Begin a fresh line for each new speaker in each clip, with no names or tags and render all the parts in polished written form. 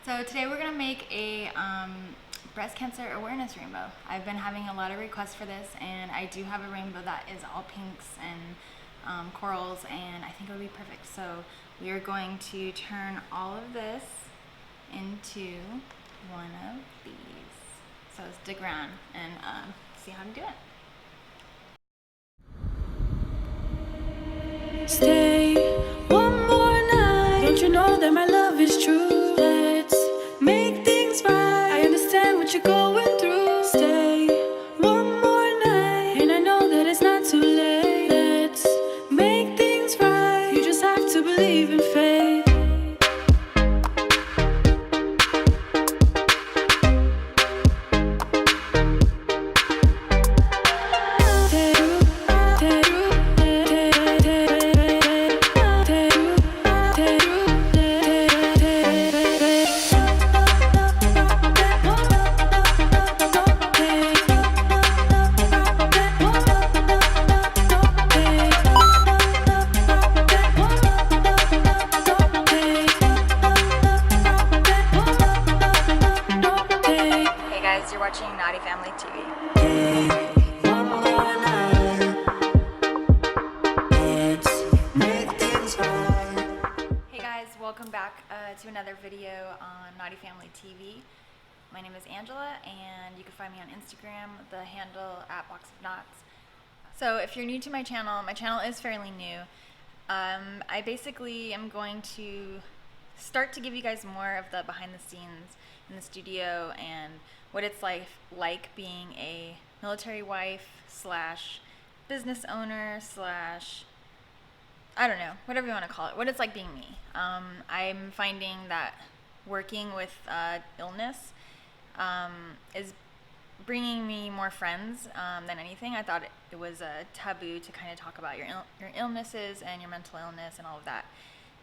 So today we're gonna make a breast cancer awareness rainbow. I've been having a lot of requests for this, and I do have a rainbow that is all pinks and corals, and I think it would be perfect. So we are going to turn all of this into one of these. So stick around and see how to do it.
Stay one more night. Don't you know that my love is true? Let's make things right. I understand what you're going through. Stay one more night, and I know that it's not too late. Let's make things right. You just have to believe in faith.
You're watching Knotty Family TV. Hey guys, welcome back to another video on Knotty Family TV. My name is Angela, and you can find me on Instagram, the handle @boxofknots. So if you're new to my channel is fairly new. I basically am going to start to give you guys more of the behind the scenes in the studio and what it's like being a military wife slash business owner slash, I don't know, whatever you want to call it, what it's like being me. I'm finding that working with illness is bringing me more friends than anything. I thought it was a taboo to kind of talk about your illnesses and your mental illness and all of that.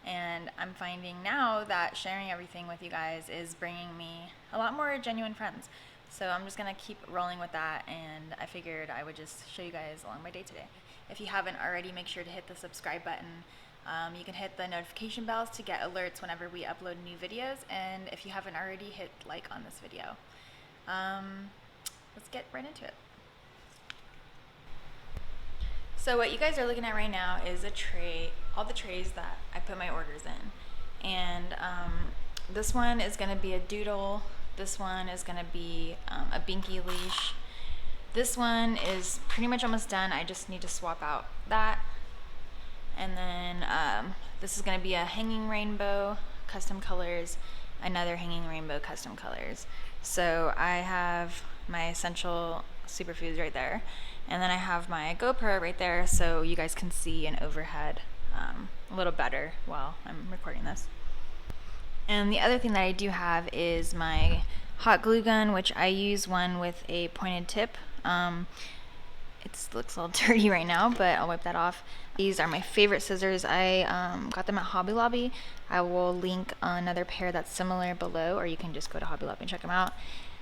And I'm finding now that sharing everything with you guys is bringing me a lot more genuine friends. So I'm just gonna keep rolling with that, and I figured I would just show you guys along my day today. If you haven't already, make sure to hit the subscribe button. You can hit the notification bells to get alerts whenever we upload new videos, and if you haven't already, hit like on this video. Let's get right into it. So what you guys are looking at right now is a tray, all the trays that I put my orders in. And this one is gonna be a doodle. This one is gonna be a binky leash. This one is pretty much almost done. I just need to swap out that. And then this is gonna be a hanging rainbow, custom colors, another hanging rainbow, custom colors. So I have my essential superfoods right there. And then I have my GoPro right there, so you guys can see an overhead a little better while I'm recording this. And the other thing that I do have is my hot glue gun, which I use one with a pointed tip. It looks a little dirty right now, but I'll wipe that off. These are my favorite scissors. I got them at Hobby Lobby. I will link another pair that's similar below, or you can just go to Hobby Lobby and check them out.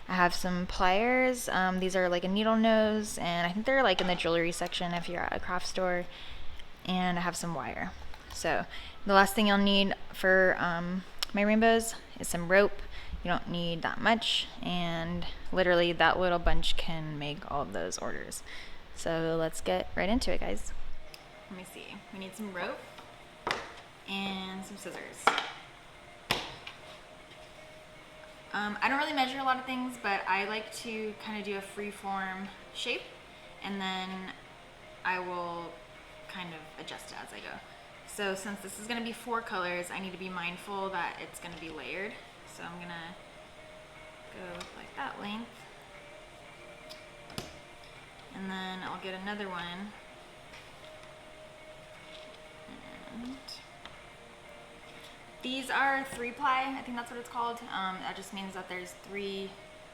I have some pliers. These are like a needle nose, and I think they're like in the jewelry section if you're at a craft store. And I have some wire. So the last thing you'll need for my rainbows is some rope. You don't need that much, and literally that little bunch can make all of those orders. So let's get right into it, guys. Let me see. We need some rope and some scissors. I don't really measure a lot of things, but I like to kind of do a free form shape, and then I will kind of adjust it as I go. So since this is going to be 4 colors, I need to be mindful that it's going to be layered. So I'm going to go with like that length, and then I'll get another one, and these are 3-ply, I think that's what it's called. That just means that there's 3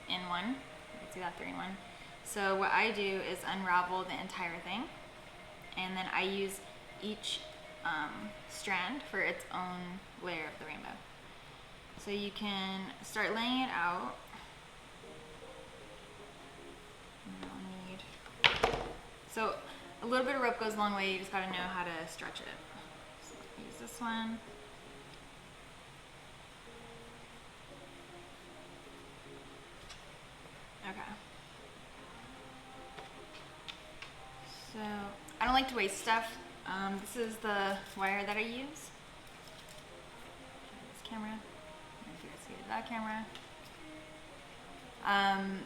in 1. You can see that 3 in 1. So what I do is unravel the entire thing, and then I use each strand for its own layer of the rainbow. So you can start laying it out. So a little bit of rope goes a long way. You just gotta know how to stretch it. So use this one. like to waste stuff. This is the wire that I use. This camera. If you guys see it, that camera. You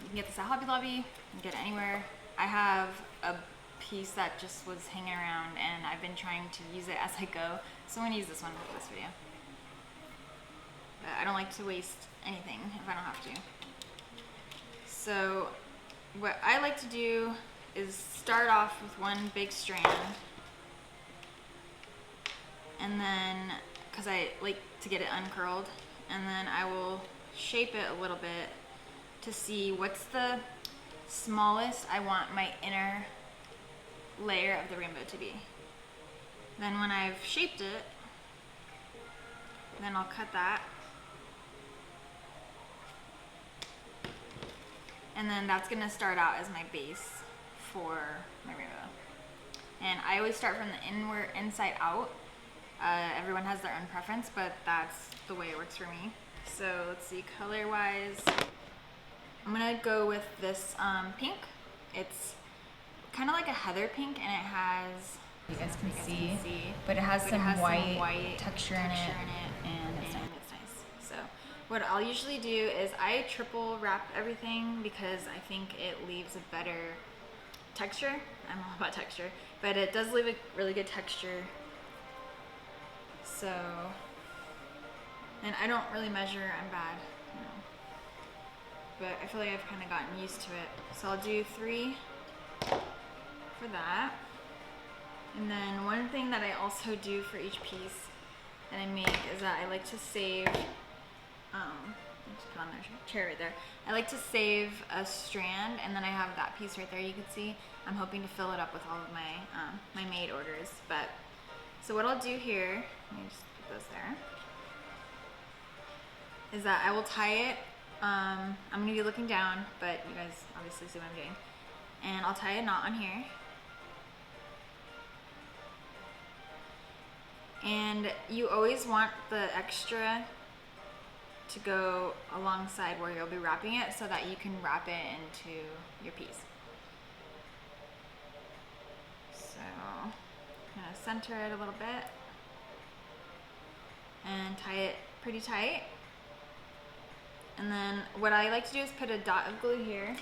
can get this at Hobby Lobby. You can get it anywhere. I have a piece that just was hanging around, and I've been trying to use it as I go. So I'm gonna use this one for this video. But I don't like to waste anything if I don't have to. So what I like to do is start off with one big strand, and then, because I like to get it uncurled, and then I will shape it a little bit to see what's the smallest I want my inner layer of the rainbow to be. Then when I've shaped it, then I'll cut that. And then that's gonna start out as my base for my rainbow. And I always start from the inside out. Everyone has their own preference, but that's the way it works for me. So let's see, color wise, I'm gonna go with this pink. It's kind of like a heather pink, and it has, you guys can see, but it has some white texture in it, and it's nice. So what I'll usually do is I triple wrap everything because I think it leaves a better texture. I'm all about texture, but it does leave a really good texture. So, and I don't really measure, I'm bad, you know, but I feel like I've kind of gotten used to it. So I'll do 3 for that. And then one thing that I also do for each piece that I make is that I like to save, just put on their chair right there. I like to save a strand, and then I have that piece right there you can see. I'm hoping to fill it up with all of my, my made orders. But, so what I'll do here, let me just put those there, is that I will tie it, I'm going to be looking down, but you guys obviously see what I'm doing. And I'll tie a knot on here. And you always want the extra to go alongside where you'll be wrapping it so that you can wrap it into your piece. So I'm gonna center it a little bit and tie it pretty tight. And then what I like to do is put a dot of glue here.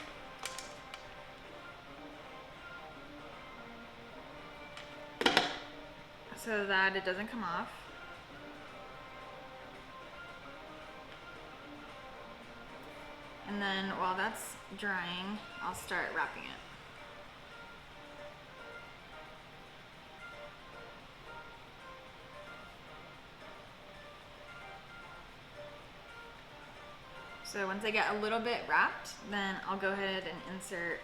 So that it doesn't come off. And then while that's drying, I'll start wrapping it. So once I get a little bit wrapped, then I'll go ahead and insert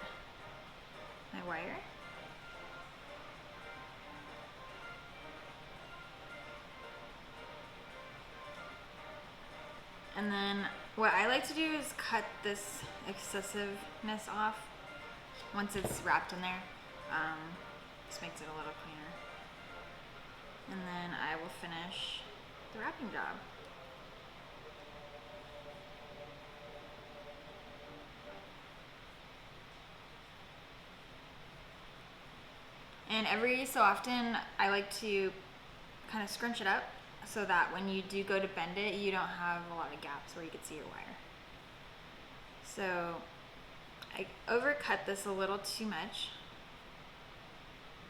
my wire. And then what I like to do is cut this excessiveness off once it's wrapped in there. Just makes it a little cleaner. And then I will finish the wrapping job. And every so often I like to kind of scrunch it up so that when you do go to bend it, you don't have a lot of gaps where you can see your wire. So I overcut this a little too much.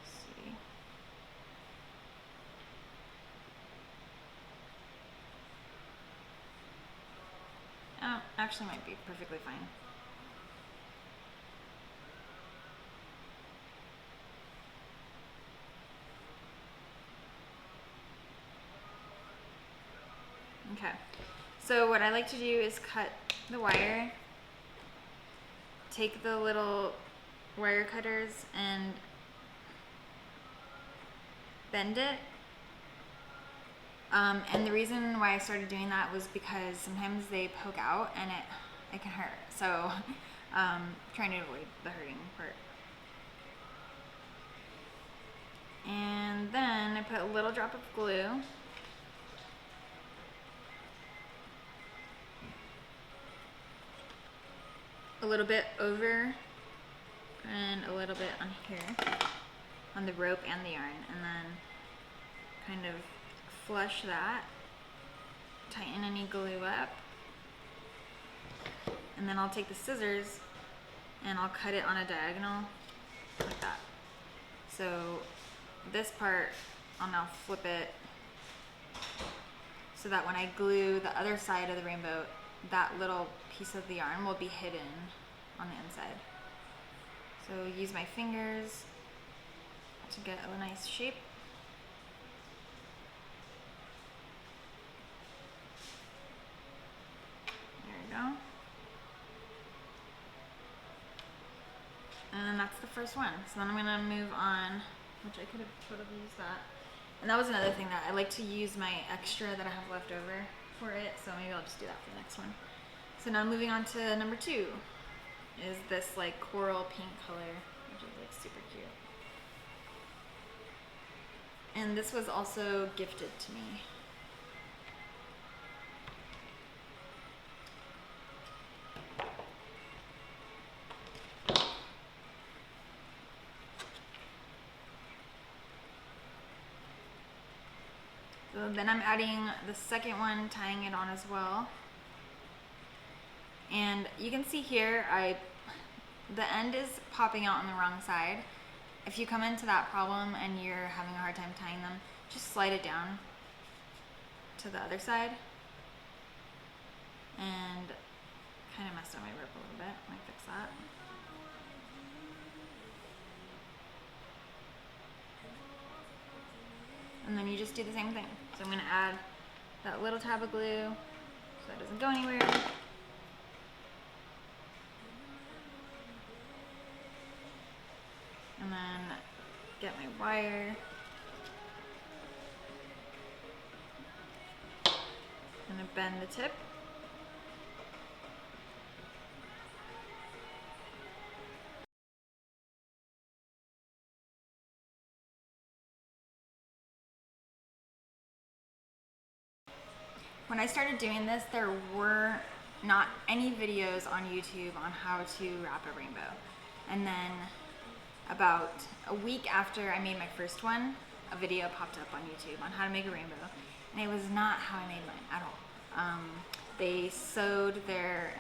Let's see. Oh, actually might be perfectly fine. Okay, so what I like to do is cut the wire, take the little wire cutters and bend it. And the reason why I started doing that was because sometimes they poke out and it can hurt. So trying to avoid the hurting part. And then I put a little drop of glue. A little bit over and a little bit on here. on the rope and the yarn, and then kind of flush that, tighten any glue up, and then I'll take the scissors and I'll cut it on a diagonal like that. So this part, I'll now flip it so that when I glue the other side of the rainbow, that little piece of the yarn will be hidden on the inside. So use my fingers to get a nice shape. There we go. And that's the first one. So then I'm gonna move on, which I could have totally used that. And that was another thing that I like to use my extra that I have left over for it. So maybe I'll just do that for the next one. So now moving on to number 2 is this like coral pink color, which is like super cute. And this was also gifted to me. So then I'm adding the second one, tying it on as well. And you can see here, the end is popping out on the wrong side. If you come into that problem and you're having a hard time tying them, just slide it down to the other side. And kind of messed up my rope a little bit. Let me fix that. And then you just do the same thing. So I'm going to add that little tab of glue so that doesn't go anywhere. And then get my wire. I'm going to bend the tip. When I started doing this, there were not any videos on YouTube on how to wrap a rainbow. And then about a week after I made my first one, a video popped up on YouTube on how to make a rainbow. And it was not how I made mine at all. They sewed their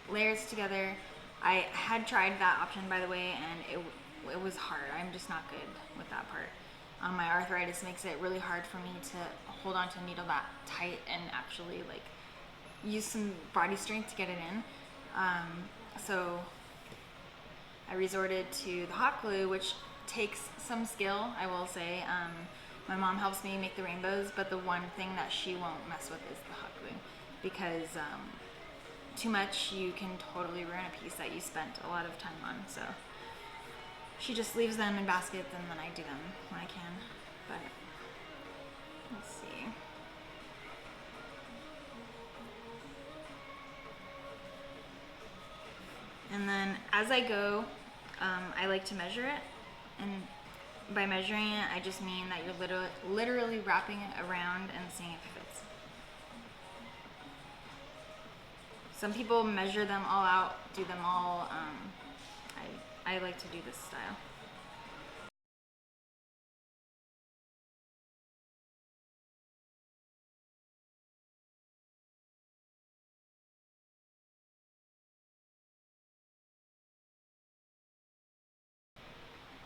layers together. I had tried that option, by the way, and it was hard. I'm just not good with that part. My arthritis makes it really hard for me to hold on to a needle that tight and actually like use some body strength to get it in. So I resorted to the hot glue, which takes some skill, I will say. My mom helps me make the rainbows, but the one thing that she won't mess with is the hot glue, because too much, you can totally ruin a piece that you spent a lot of time on. So she just leaves them in baskets and then I do them when I can. But let's see. And then as I go, I like to measure it. And by measuring it, I just mean that you're literally wrapping it around and seeing if it fits. Some people measure them all out, do them all. I like to do this style.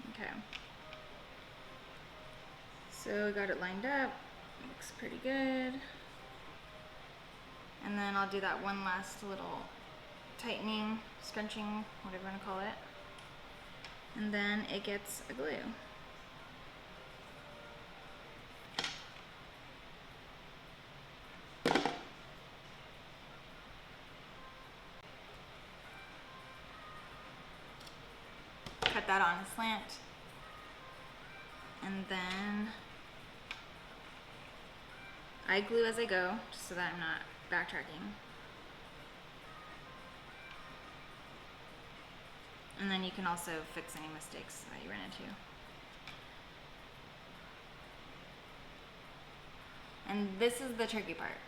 Okay. So I got it lined up. Looks pretty good. And then I'll do that one last little tightening, scrunching, whatever you want to call it. And then it gets a glue. Cut that on a slant. And then I glue as I go, just so that I'm not backtracking. And then you can also fix any mistakes that you run into. And this is the tricky part,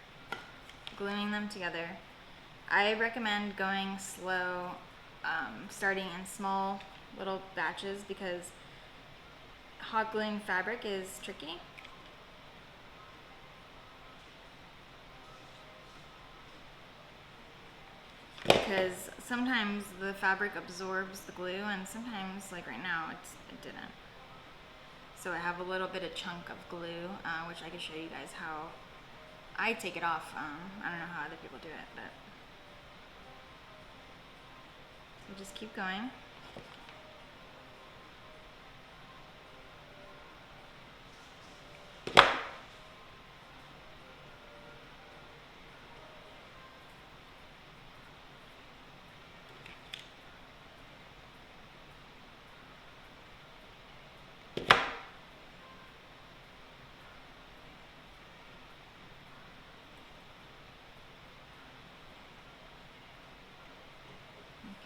gluing them together. I recommend going slow, starting in small little batches, because hot gluing fabric is tricky. Because sometimes the fabric absorbs the glue, and sometimes, like right now, it didn't. So I have a little bit of chunk of glue, which I can show you guys how I take it off. I don't know how other people do it, but so just keep going.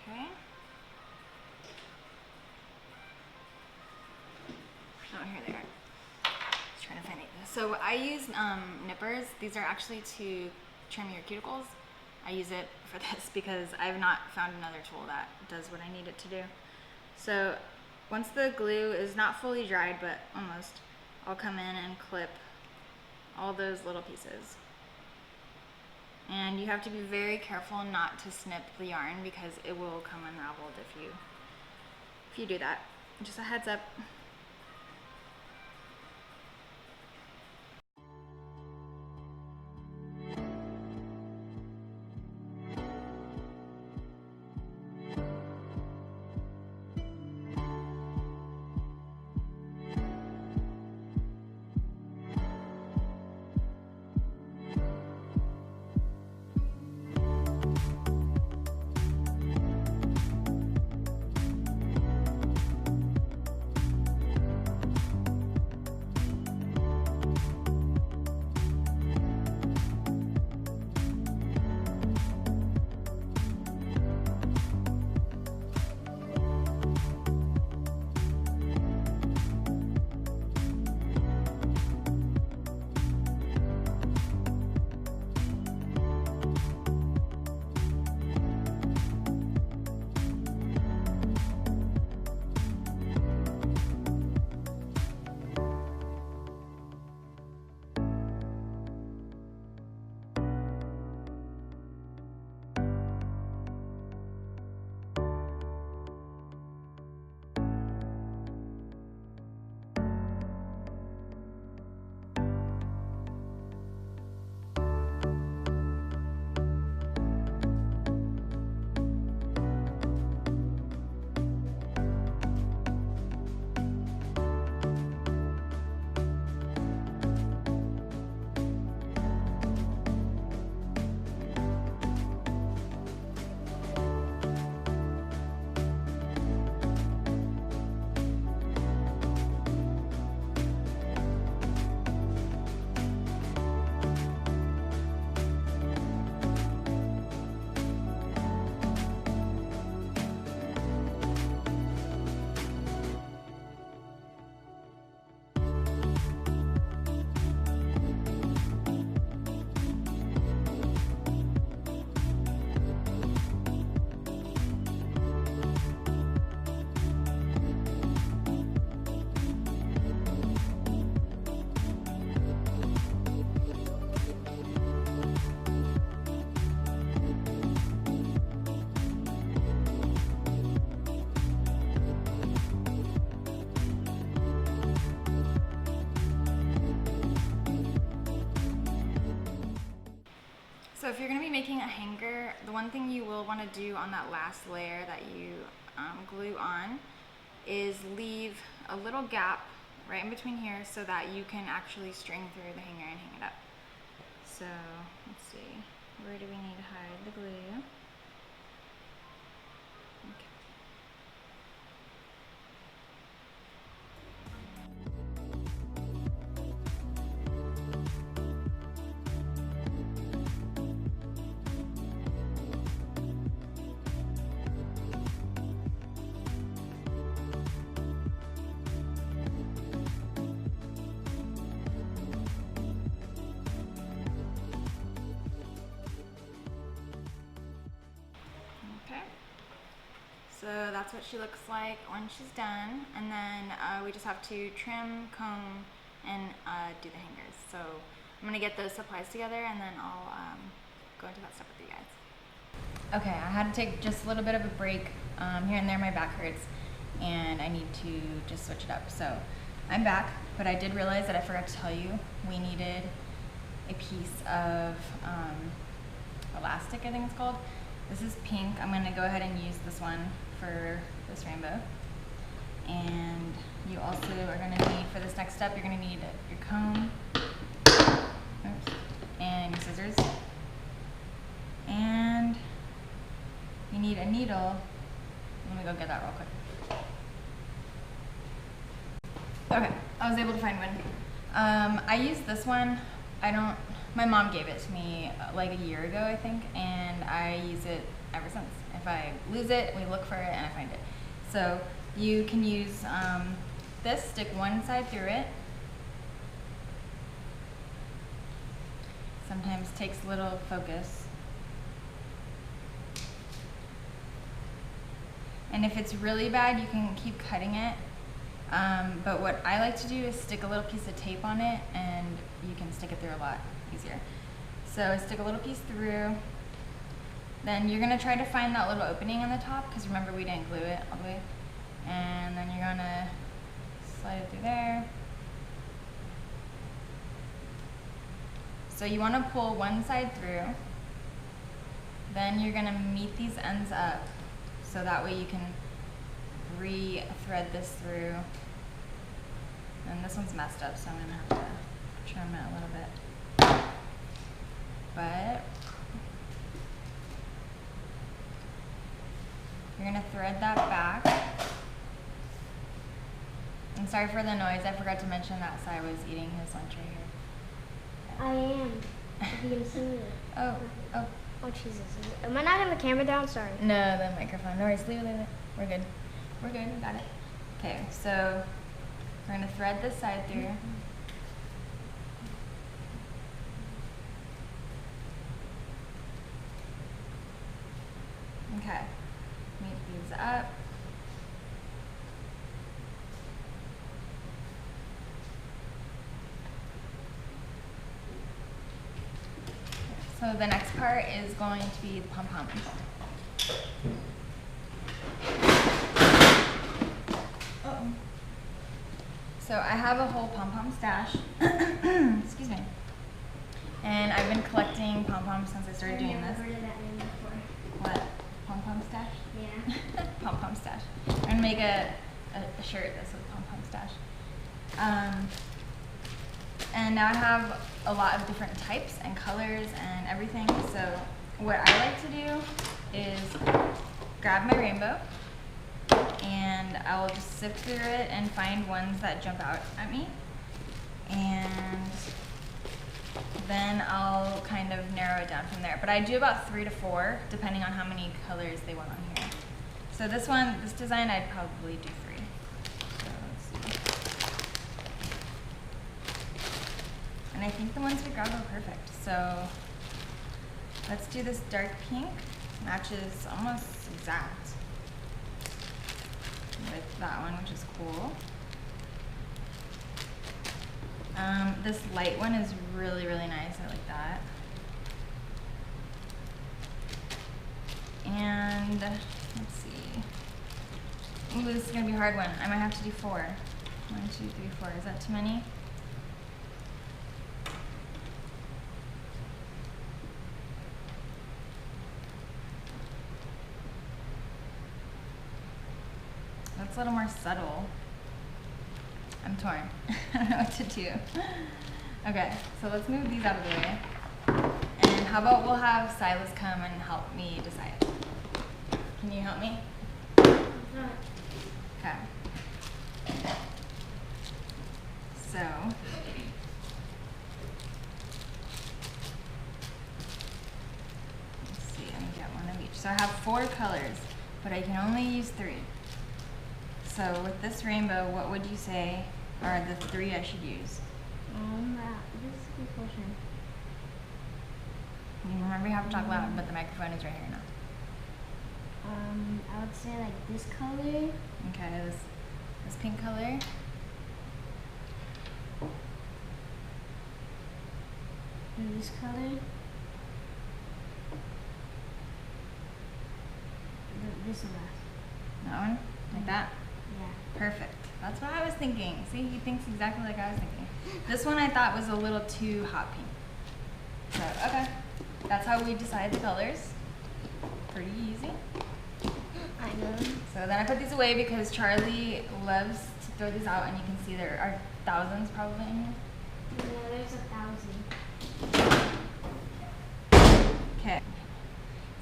Okay. Oh, here they are. Just trying to find it. So I use nippers. These are actually to trim your cuticles. I use it for this because I've not found another tool that does what I need it to do. So once the glue is not fully dried, but almost, I'll come in and clip all those little pieces. And you have to be very careful not to snip the yarn because it will come unraveled if you do that. Just a heads up. So if you're going to be making a hanger, the one thing you will want to do on that last layer that you glue on is leave a little gap right in between here so that you can actually string through the hanger and hang it up. So let's see, where do we need to hide the glue? Okay. So that's what she looks like when she's done. And then we just have to trim, comb, and do the hangers. So I'm gonna get those supplies together and then I'll go into that stuff with you guys. Okay, I had to take just a little bit of a break. Here and there my back hurts and I need to just switch it up. So I'm back, but I did realize that I forgot to tell you we needed a piece of elastic, I think it's called. This is pink. I'm gonna go ahead and use this one for this rainbow. And you also are gonna need, for this next step, you're gonna need your comb, oops, and your scissors. And you need a needle. Let me go get that real quick. Okay, I was able to find one. I used this one. My mom gave it to me like a year ago, I think, and I use it ever since. If I lose it, we look for it and I find it. So you can use this, stick one side through it. Sometimes takes a little focus. And if it's really bad, you can keep cutting it. But what I like to do is stick a little piece of tape on it and you can stick it through a lot easier. So stick a little piece through. Then you're gonna try to find that little opening on the top because remember we didn't glue it all the way. And then you're gonna slide it through there. So you wanna pull one side through. Then you're gonna meet these ends up so that way you can re-thread this through. And this one's messed up, so I'm gonna have to trim it a little bit. But you're gonna thread that back. I'm sorry for the noise. I forgot to mention that Sai was eating his lunch right here.
I am. If you can see me.
Oh.
Oh, Jesus. Am I not having the camera down? Sorry.
No, the microphone. No worries. Leave it. We're good. We're good. We got it. Okay, so we're gonna thread this side through. Okay, meet these up. So the next part is going to be the pom-poms. So I have a whole pom-pom stash. Excuse me. And I've been collecting pom-poms since I started doing this.
I've never heard of that name before.
What? Pom-pom stash?
Yeah.
Pom-pom stash. I'm gonna make a shirt that says pom-pom stash. And now I have a lot of different types and colors and everything. So what I like to do is grab my rainbow and I will just sift through it and find ones that jump out at me. And then I'll kind of narrow it down from there. But I do about 3 to 4, depending on how many colors they want on here. So this design, I'd probably do 3. So let's see. And I think the ones we grabbed were perfect. So let's do this dark pink. Matches almost exact with that one, which is cool. This light one is really, really nice. I like that. And let's see. Ooh, this is gonna be a hard one. I might have to do 4. 1, 2, 3, 4. Is that too many? That's a little more subtle. I'm torn. I don't know what to do. Okay, so let's move these out of the way. And how about we'll have Silas come and help me decide. Can you help me? Okay. So, let's see, let me get one of each. So I have 4 colors, but I can only use 3. So with this rainbow, what would you say are the 3 I should use?
This is a good question.
You remember you have to talk loud, but the microphone is right here now.
I would say like this color.
Okay, this pink color.
And this color. This one.
That one? Like that?
Yeah.
Perfect. That's what I was thinking. See, he thinks exactly like I was thinking. This one I thought was a little too hot pink. So, okay. That's how we decide the colors. Pretty easy.
I know.
So then I put these away because Charlie loves to throw these out, and you can see there are thousands probably in here.
Yeah, there's 1,000.
Okay.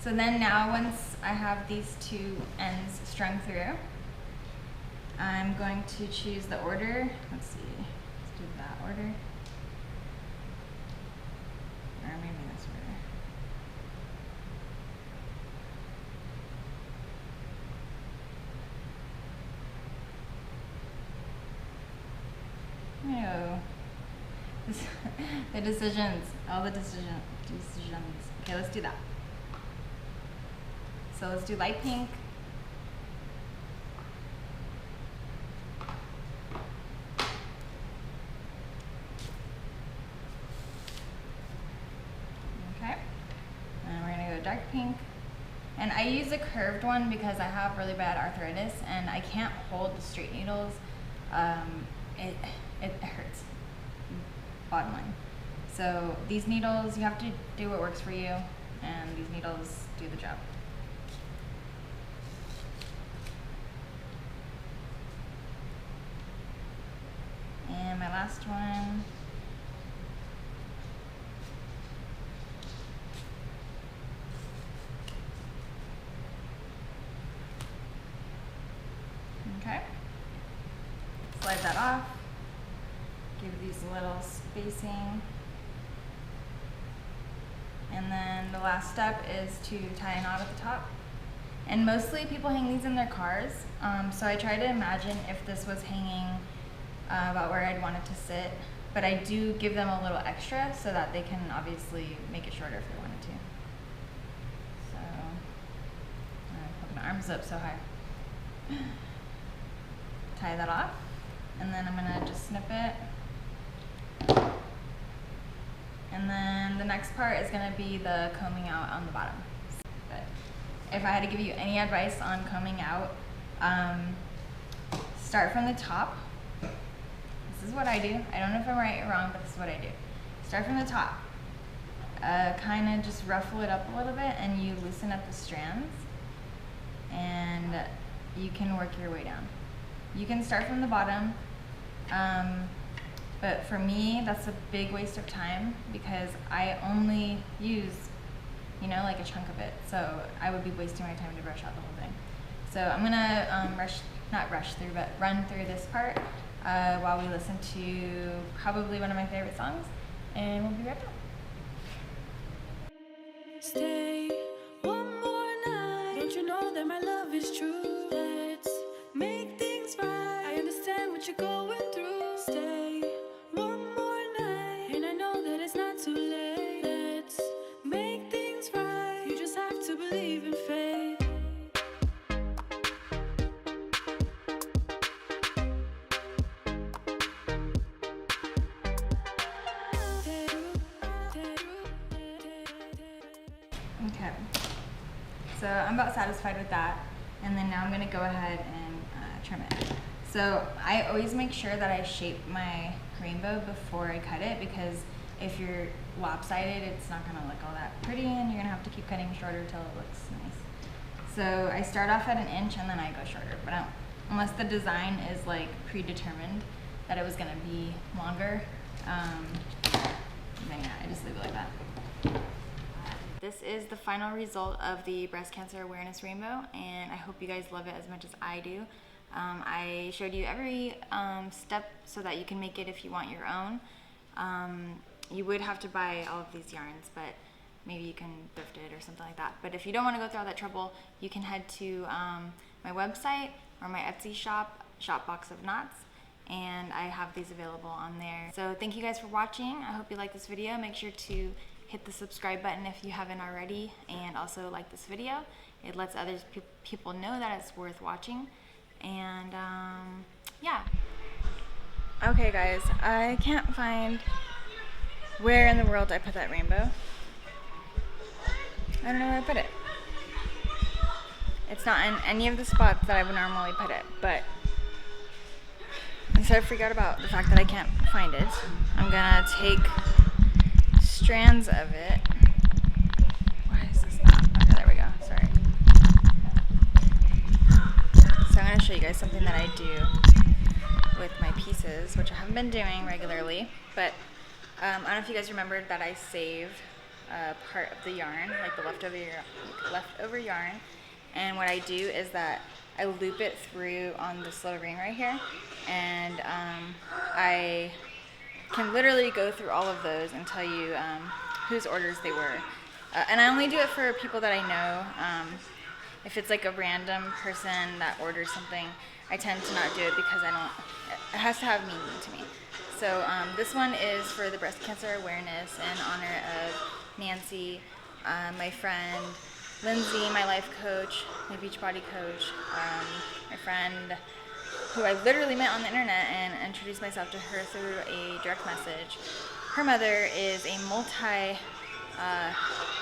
So then now once I have these two ends strung through, I'm going to choose the order. Let's see. Let's do that order. Or maybe this order. No. The decisions. All the decisions. Okay, let's do that. So let's do light pink. Okay. And we're gonna go dark pink. And I use a curved one because I have really bad arthritis and I can't hold the straight needles. It hurts, bottom line. So these needles, you have to do what works for you, and these needles do the job. And my last one. Okay. Slide that off. Give these a little spacing. And then the last step is to tie a knot at the top. And mostly people hang these in their cars. So I try to imagine if this was hanging about where I'd want it to sit. But I do give them a little extra so that they can obviously make it shorter if they wanted to. So I put my arms up so high. Tie that off. And then I'm gonna just snip it. And then the next part is gonna be the combing out on the bottom. But if I had to give you any advice on combing out, start from the top. This is what I do. I don't know if I'm right or wrong, but this is what I do. Start from the top. Kind of just ruffle it up a little bit and you loosen up the strands and you can work your way down. You can start from the bottom, but for me, that's a big waste of time because I only use, like a chunk of it. So I would be wasting my time to brush out the whole thing. So I'm gonna run through this part while we listen to probably one of my favorite songs, and we'll be right back.
Stay one more night. Don't you know that my love is true? Let's make things right. I understand what you're going through. Stay one more night, and I know that it's not too late. Let's make things right. You just have to believe in fate.
Okay, so I'm about satisfied with that, and then now I'm gonna go ahead and trim it. So I always make sure that I shape my rainbow before I cut it, because if you're lopsided, it's not gonna look all that pretty, and you're gonna have to keep cutting shorter till it looks nice. So I start off at 1 inch and then I go shorter, but unless the design is like predetermined that it was gonna be longer, then yeah, I just leave it like that. This is the final result of the breast cancer awareness rainbow, and I hope you guys love it as much as I do. I showed you every step so that you can make it if you want your own. You would have to buy all of these yarns, but maybe you can thrift it or something like that. But if you don't want to go through all that trouble, you can head to my website or my Etsy shop, Box of Knots, and I have these available on there. So thank you guys for watching. I hope you like this video. Make sure to hit the subscribe button if you haven't already, and also like this video. It lets others people know that it's worth watching. And yeah. Okay guys, I can't find where in the world I put that rainbow. I don't know where I put it. It's not in any of the spots that I would normally put it, but instead of freak out about the fact that I can't find it, I'm gonna take strands of it. Why is this not? Okay, there we go. Sorry. So I'm gonna show you guys something that I do with my pieces, which I haven't been doing regularly, but I don't know if you guys remembered that I saved part of the yarn, like the leftover yarn, and what I do is that I loop it through on this little ring right here, and I can literally go through all of those and tell you whose orders they were. And I only do it for people that I know. If it's like a random person that orders something, I tend to not do it because it has to have meaning to me. So this one is for the breast cancer awareness in honor of Nancy, my friend Lindsay, my life coach, my Beachbody coach, my friend who I literally met on the internet and introduced myself to her through a direct message. Her mother is a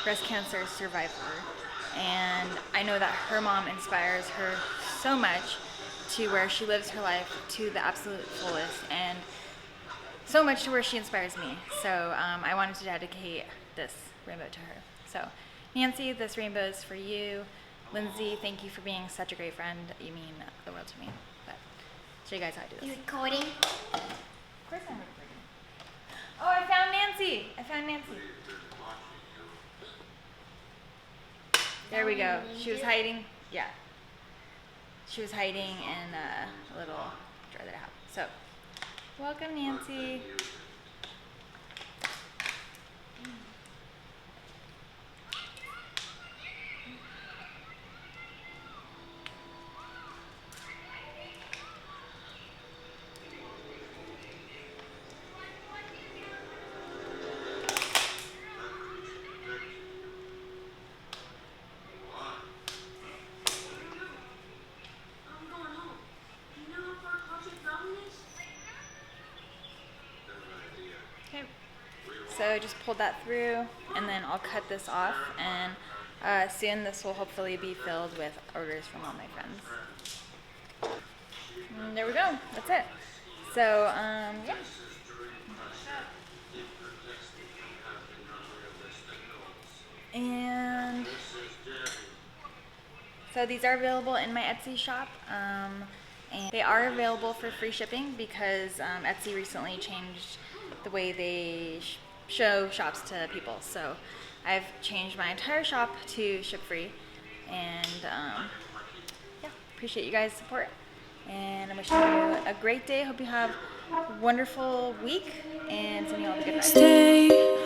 breast cancer survivor, and I know that her mom inspires her so much to where she lives her life to the absolute fullest, and so much to where she inspires me. So I wanted to dedicate this rainbow to her. So Nancy, this rainbow is for you. Lindsay, thank you for being such a great friend. You mean the world to me. But show you guys how I do this.
You recording?
Of course I'm recording. Oh, I found Nancy. There we go. She was hiding. Yeah. She was hiding in a little drawer that I have. So, welcome, Nancy. Okay, so I just pulled that through, and then I'll cut this off, and soon this will hopefully be filled with orders from all my friends. And there we go, that's it. So, yeah. And so these are available in my Etsy shop, and they are available for free shipping because Etsy recently changed the way they show shops to people. So I've changed my entire shop to ship free, and yeah, appreciate you guys' support, and I'm wishing you a great day. Hope you have a wonderful week, and sending you all the good vibes.
Stay